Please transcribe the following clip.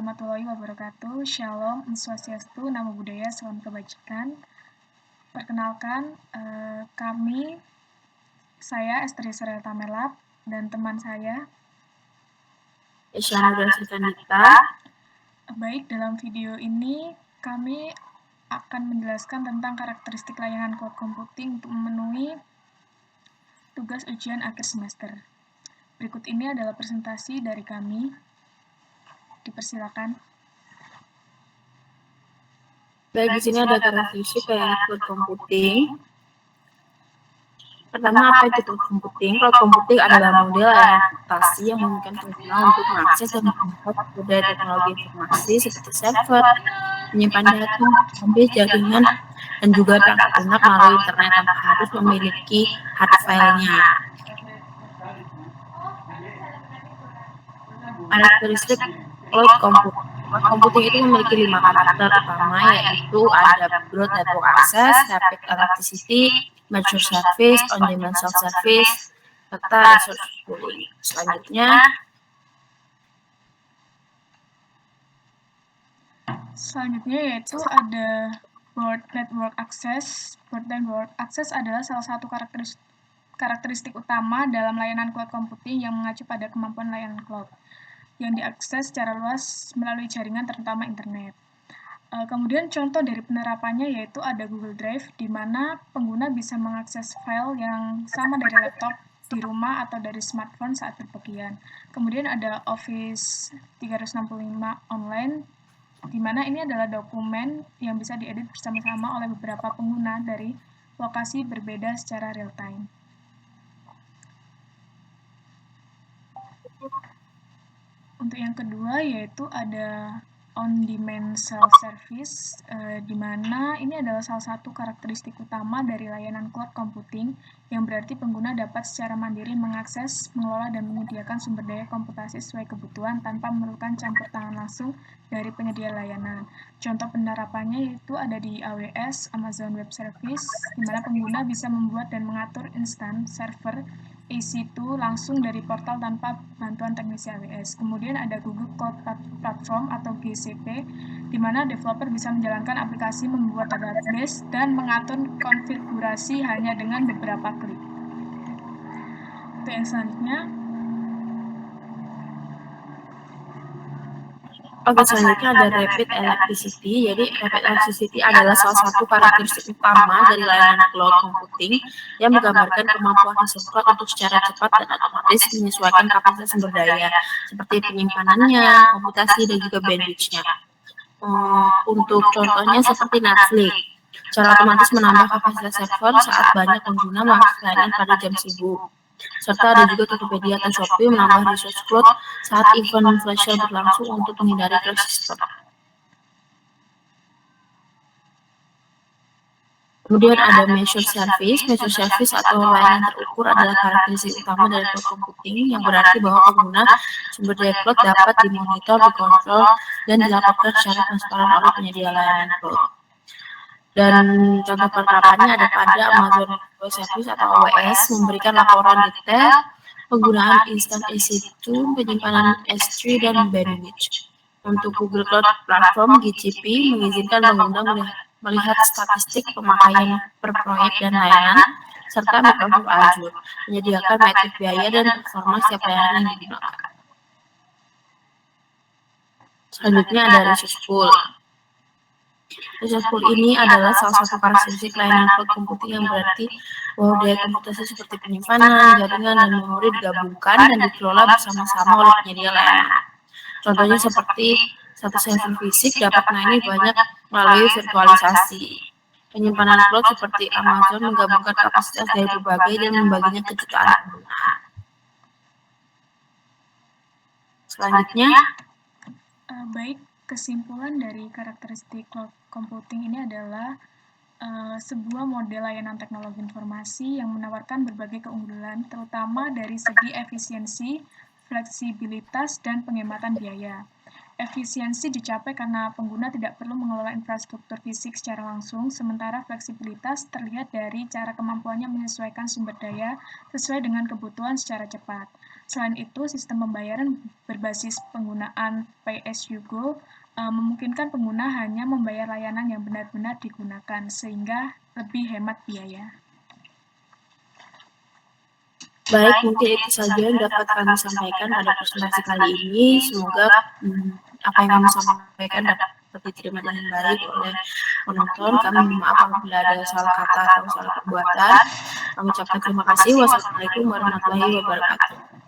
warahmatullahi wabarakatuh. Shalom, Om Swastiastu, Namo Buddhaya, Salam Kebajikan. Perkenalkan, saya Estri Surya Tamelap dan teman saya Isyana Sukandita. Baik, dalam video ini kami akan menjelaskan tentang karakteristik layanan cloud computing untuk memenuhi tugas ujian akhir semester. Berikut ini adalah presentasi dari kami. Dipersilakan. Baik, di sini ada karakteristik layanan cloud computing. Pertama, apa itu cloud computing? Cloud computing adalah model layanan aplikasi yang memungkinkan pengguna untuk mengakses dan menggunakan berbagai teknologi informasi seperti server, menyimpan data, database, jaringan, dan juga perangkat lunak melalui internet tanpa harus memiliki hard file-nya. Karakteristik cloud computing. Cloud computing itu memiliki 5 karakter utama, yaitu ada broad network access, rapid elasticity, mature service, on-demand self-service, serta resource pooling. Selanjutnya yaitu ada broad network access. Broad network access adalah salah satu karakteristik utama dalam layanan cloud computing yang mengacu pada kemampuan layanan cloud yang diakses secara luas melalui jaringan terutama internet. Kemudian contoh dari penerapannya yaitu ada Google Drive, di mana pengguna bisa mengakses file yang sama dari laptop di rumah atau dari smartphone saat berpergian. Kemudian ada Office 365 online, di mana ini adalah dokumen yang bisa diedit bersama-sama oleh beberapa pengguna dari lokasi berbeda secara real time. Untuk yang kedua yaitu ada on-demand self-service, di mana ini adalah salah satu karakteristik utama dari layanan cloud computing yang berarti pengguna dapat secara mandiri mengakses, mengelola, dan menyediakan sumber daya komputasi sesuai kebutuhan tanpa memerlukan campur tangan langsung dari penyedia layanan. Contoh penerapannya yaitu ada di AWS, Amazon Web Service, di mana pengguna bisa membuat dan mengatur instan server EC2 langsung dari portal tanpa bantuan teknisi AWS. Kemudian ada Google Cloud Platform atau GCP, di mana developer bisa menjalankan aplikasi, membuat database, dan mengatur konfigurasi hanya dengan beberapa klik. Untuk yang selanjutnya, selanjutnya ada rapid elasticity. Jadi rapid elasticity adalah salah satu karakteristik utama dari layanan cloud computing yang menggambarkan kemampuan resource cloud untuk secara cepat dan otomatis menyesuaikan kapasitas sumber daya seperti penyimpanannya, komputasi, dan juga bandwidth-nya. Untuk contohnya seperti Netflix, secara otomatis menambah kapasitas server saat banyak pengguna mengakses layanan pada jam sibuk. Serta ada juga Tokopedia atau Shopee menambah resource cloud saat event flash sale berlangsung untuk menghindari crash system. Kemudian ada measure service. Measure service atau layanan terukur adalah karakteristik utama dari cloud computing yang berarti bahwa pengguna sumber daya cloud dapat dimonitor, dikontrol, dan dilaporkan secara transparan oleh penyedia layanan cloud. Dan contoh penerapannya ada pada Amazon Web Service atau AWS memberikan laporan detail penggunaan instant EC2, penyimpanan S3, dan bandwidth. Untuk Google Cloud Platform GCP mengizinkan pengguna melihat statistik pemakaian per proyek dan layanan, serta Microsoft Azure menyediakan metrik biaya dan performa setiap layanan yang digunakan. Selanjutnya ada resource pool. Resource pool ini adalah salah satu karakteristik layanan cloud computing yang berarti bahwa daya komputasi seperti penyimpanan, jaringan, dan memori digabungkan dan dikelola bersama-sama oleh penyedia layanan. Contohnya seperti satu server fisik dapat melayani banyak melalui virtualisasi. Penyimpanan cloud seperti Amazon menggabungkan kapasitas dari berbagai dan membaginya ke jutaan pengguna. Selanjutnya, baik, kesimpulan dari karakteristik cloud computing ini adalah sebuah model layanan teknologi informasi yang menawarkan berbagai keunggulan, terutama dari segi efisiensi, fleksibilitas, dan penghematan biaya. Efisiensi dicapai karena pengguna tidak perlu mengelola infrastruktur fisik secara langsung, sementara fleksibilitas terlihat dari cara kemampuannya menyesuaikan sumber daya sesuai dengan kebutuhan secara cepat. Selain itu, sistem pembayaran berbasis penggunaan Pay as you go memungkinkan pengguna hanya membayar layanan yang benar-benar digunakan, sehingga lebih hemat biaya. Baik, mungkin itu saja yang dapat kami sampaikan pada presentasi kali ini. Semoga apa yang kami sampaikan dapat diterima dengan baik oleh penonton. Kami mohon maaf apabila ada salah kata atau salah perbuatan. Kami ucapkan terima kasih. Wassalamualaikum warahmatullahi wabarakatuh.